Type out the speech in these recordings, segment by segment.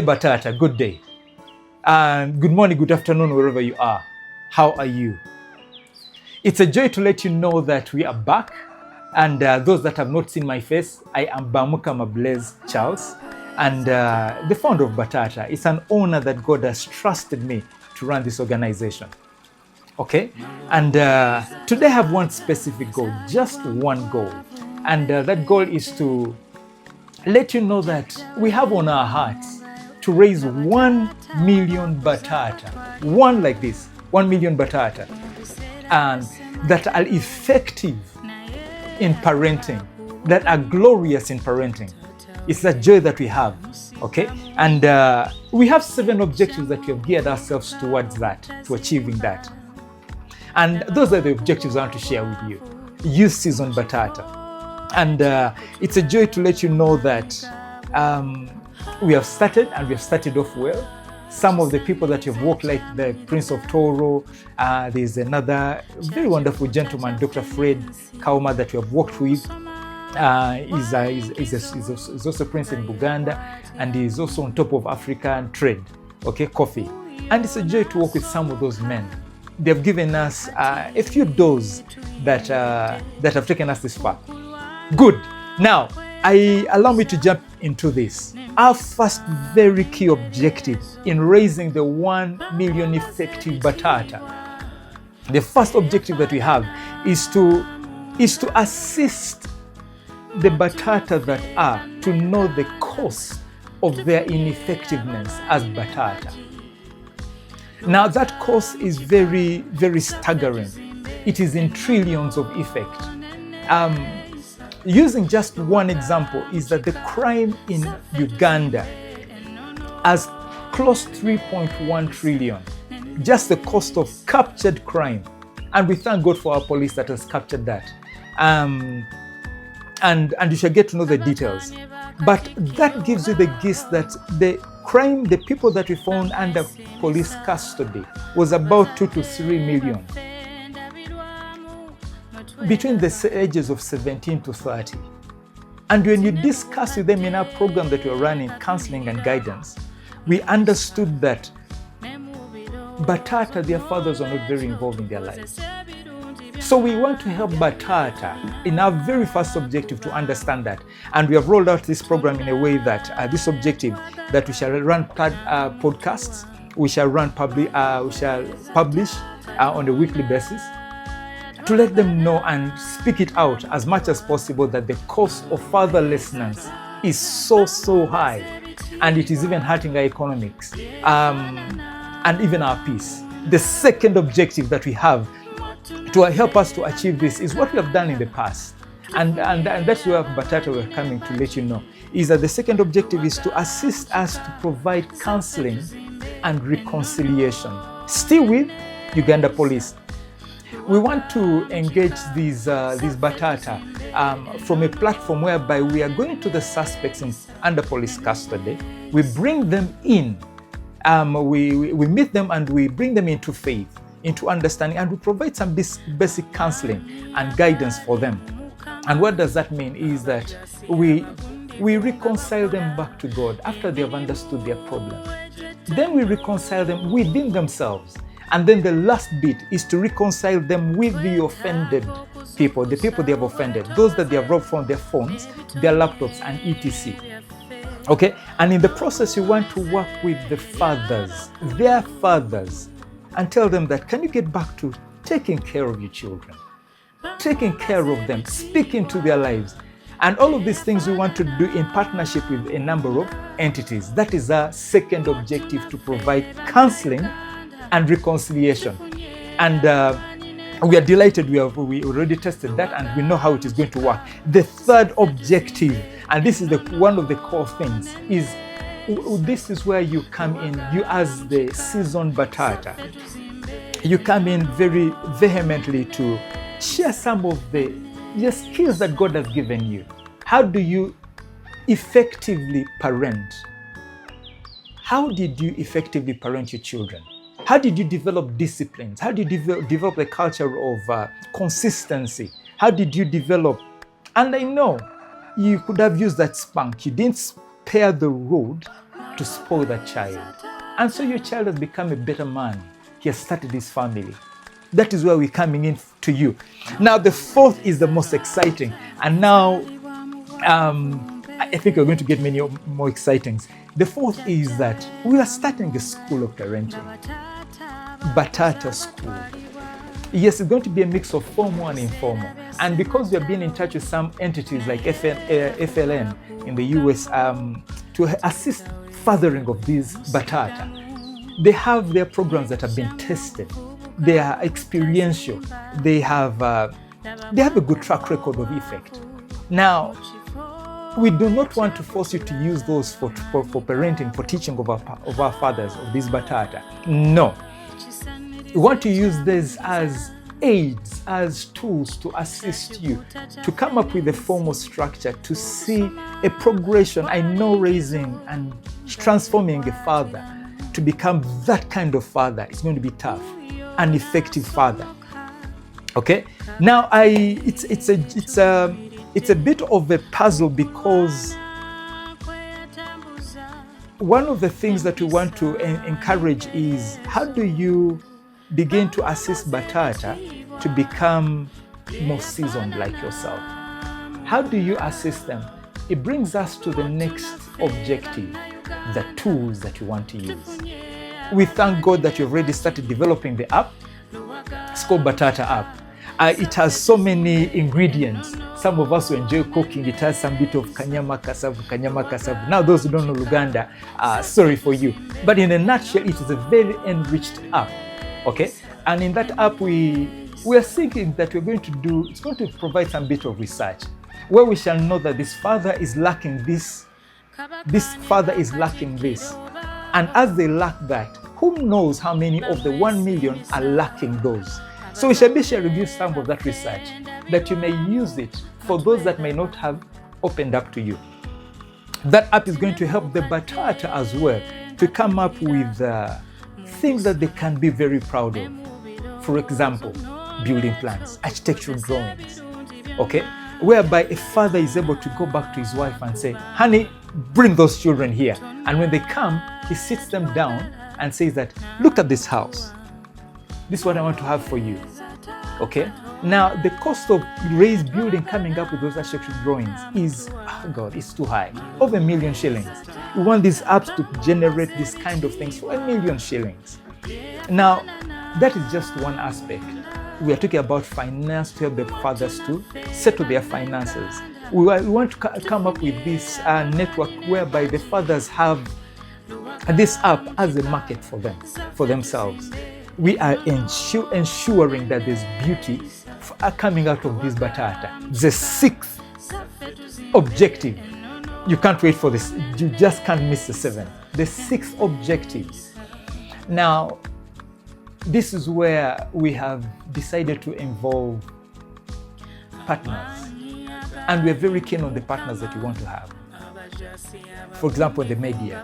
Bataata, good day. And good morning, good afternoon, wherever you are. How are you? It's a joy to let you know that we are back. And those that have not seen my face, I am Bamuka Blaise Charles, and the founder of Bataata. It's an honor that God has trusted me to run this organization. Okay? And today I have one specific goal, just one goal. And that goal is to let you know that we have on our hearts to raise 1 million Bataata. One like this, 1 million Bataata. And that are effective in parenting, that are glorious in parenting. It's that joy that we have, okay? And we have 7 objectives that we have geared ourselves towards that, to achieving that. And those are the objectives I want to share with you. Youth Season Bataata. And it's a joy to let you know that we have started, and we have started off well. Some of the people that you've worked, like the Prince of Toro, there's another very wonderful gentleman, Dr. Fred Kauma, that you have worked with. He's also Prince in Buganda, and he's also on top of African trade, okay, coffee. And it's a joy to work with some of those men. They've given us a few doors that have taken us this far. Good. Now, allow me to jump into this. Our first very key objective in raising the 1 million effective Bataata, the first objective that we have is to assist the Bataata that are to know the cost of their ineffectiveness as Bataata. Now, that cost is very, very staggering. It is in trillions of effect. Using just one example is that the crime in Uganda has close to 3.1 trillion, just the cost of captured crime. And we thank God for our police that has captured that. And you shall get to know the details. But that gives you the gist that the crime, the people that we found under police custody was about 2 to 3 million. Between the ages of 17 to 30. And when you discuss with them in our program that we're running, counseling and guidance, we understood that Bataata, their fathers, are not very involved in their lives. So we want to help Bataata in our very first objective to understand that. And we have rolled out this program in a way that this objective, that we shall run podcasts, we shall publish on a weekly basis, to let them know and speak it out as much as possible that the cost of fatherlessness is so high, and it is even hurting our economics and even our peace. The second objective that we have to help us to achieve this is what we have done in the past, and that's where Bataata we're coming to let you know, is that the second objective is to assist us to provide counseling and reconciliation, still with Uganda Police. We want to engage these Bataata from a platform whereby we are going to the suspects under police custody. We bring them in, we meet them, and we bring them into faith, into understanding, and we provide some basic counseling and guidance for them. And what does that mean is that we reconcile them back to God after they have understood their problem. Then we reconcile them within themselves. And then the last bit is to reconcile them with the offended people, the people they have offended, those that they have robbed from their phones, their laptops, and etc. Okay? And in the process, you want to work with the fathers, their fathers, and tell them that, can you get back to taking care of your children, taking care of them, speaking to their lives. And all of these things we want to do in partnership with a number of entities. That is our second objective, to provide counseling and reconciliation. And we are delighted we already tested that, and we know how it is going to work. The third objective, and this is one of the core things, is this is where you come in, you as the seasoned Bataata. You come in very vehemently to share some of the skills that God has given you. How do you effectively parent? How did you effectively parent your children? How did you develop disciplines? How did you develop a culture of consistency? How did you develop? And I know you could have used that spunk. You didn't spare the road to spoil that child. And so your child has become a better man. He has started his family. That is where we're coming in to you. Now, the fourth is the most exciting. And now, I think we're going to get many more exciting. The fourth is that we are starting a school of parenting. Bataata School. Yes, it's going to be a mix of formal and informal. And because we have been in touch with some entities like FLN in the US to assist furthering of these Bataata, they have their programs that have been tested. They are experiential. They have a good track record of effect. Now, we do not want to force you to use those for parenting, for teaching of our fathers, of these Bataata. No. We want to use this as aids, as tools to assist you to come up with a formal structure, to see a progression. I know raising and transforming a father to become that kind of father is going to be tough, an effective father. Okay? Now, it's a bit of a puzzle, because one of the things that we want to encourage is, how do you begin to assist Bataata to become more seasoned like yourself? How do you assist them? It brings us to the next objective, the tools that you want to use. We thank God that you've already started developing the app. It's called Bataata app. It has so many ingredients. Some of us who enjoy cooking, it has some bit of kanyama kasavu. Now, those who don't know Luganda, sorry for you. But in a nutshell, it is a very enriched app. Okay? And in that app, we are thinking that it's going to provide some bit of research where we shall know that this father is lacking this father is lacking this. And as they lack that, who knows how many of the 1 million are lacking those? So we shall be sharing you some of that research, that you may use it for those that may not have opened up to you. That app is going to help the Bataata as well to come up with things that they can be very proud of. For example, building plans, architectural drawings, okay? Whereby a father is able to go back to his wife and say, honey, bring those children here. And when they come, he sits them down and says that, look at this house. This is what I want to have for you, okay? Now, the cost of raised building coming up with those architectural drawings is, it's too high. Over 1 million shillings. We want these apps to generate this kind of things for 1 million shillings. Now, that is just one aspect. We are talking about finance to help the fathers to settle their finances. We want to come up with this network whereby the fathers have this app as a market for them, for themselves. We are ensuring that there's beauty coming out of this Bataata. The sixth objective, you can't wait for this, you just can't miss the seventh. The sixth objective. Now, this is where we have decided to involve partners. And we're very keen on the partners that we want to have. For example, the media.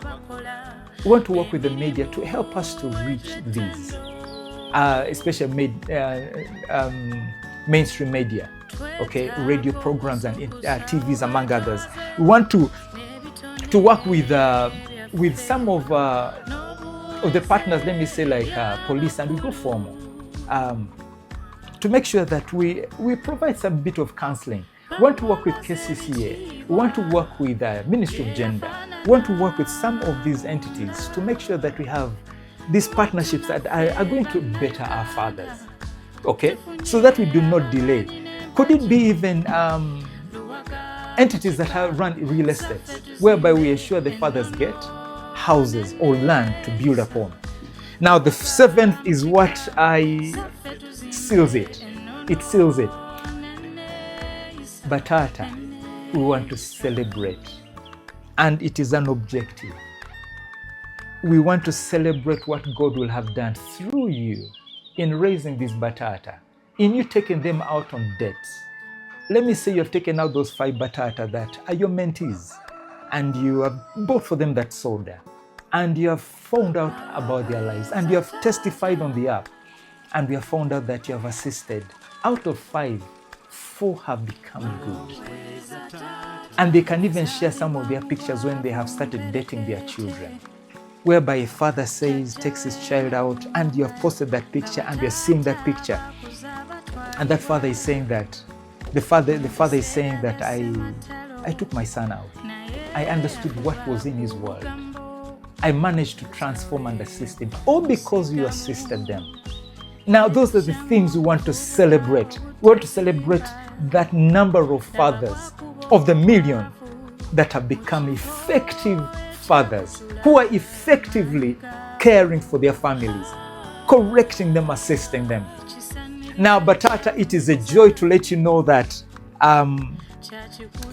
We want to work with the media to help us to reach these, especially mainstream media, okay, radio programs and TVs, among others. We want to work with some of the partners, let me say, like police, and we go formal, to make sure that we provide some bit of counseling. We want to work with KCCA. We want to work with the Ministry of Gender. We want to work with some of these entities to make sure that we have these partnerships that are going to better our fathers, okay? So that we do not delay. Could it be even entities that have run real estates, whereby we ensure the fathers get houses or land to build upon? Now, the seventh is what seals it. It seals it. Bataata, we want to celebrate, and it is an objective. We want to celebrate what God will have done through you in raising this Bataata, in you taking them out on debts. Let me say you have taken out those 5 Bataata that are your mentees, and you have bought for them that soda, and you have found out about their lives, and you have testified on the app, and we have found out that you have assisted. Out of 5, 4 have become good. And they can even share some of their pictures when they have started dating their children, whereby a father takes his child out, and you have posted that picture and you're seeing that picture. And that father is saying that, the father is saying that I took my son out. I understood what was in his world. I managed to transform and assist him, all because you assisted them. Now, those are the things we want to celebrate. We want to celebrate that number of fathers, of the million, that have become effective fathers, who are effectively caring for their families, correcting them, assisting them. Now, Bataata, it is a joy to let you know that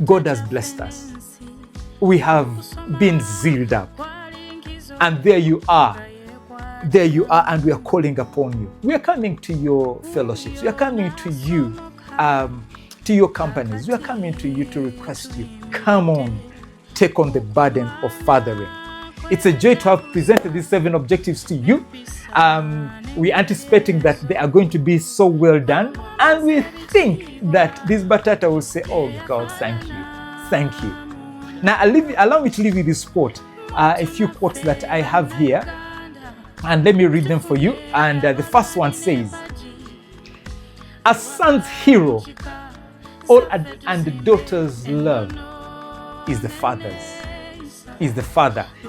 God has blessed us. We have been zealed up. And there you are, and we are calling upon you. We are coming to your fellowships. We are coming to you, to your companies. We are coming to you to request you. Come on, take on the burden of fathering. It's a joy to have presented these 7 objectives to you. We're anticipating that they are going to be so well done. And we think that this Bataata will say, oh God, thank you. Thank you. Now, allow me to leave you this quote. A few quotes that I have here, and let me read them for you. And the first one says, a son's hero and the daughter's love is the father.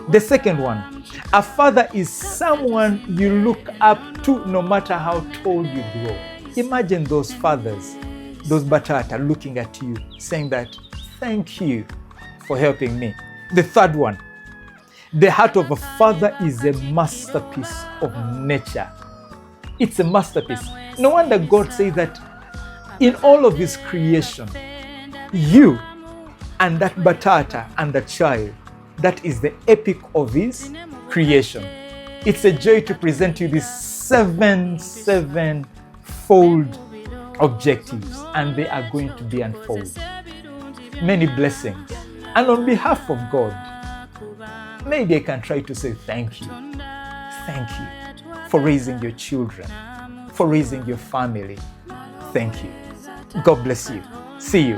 The second one, a father is someone you look up to no matter how tall you grow. Imagine those fathers, those Bataata, looking at you saying that, thank you for helping me. The third one, the heart of a father is a masterpiece of nature. It's a masterpiece. No wonder God says that in all of his creation, you and that Bataata and the child, that is the epic of his creation. It's a joy to present you these 7 seven-fold objectives, and they are going to be unfolded. Many blessings. And on behalf of God, maybe I can try to say thank you. Thank you for raising your children, for raising your family. Thank you. God bless you. See you.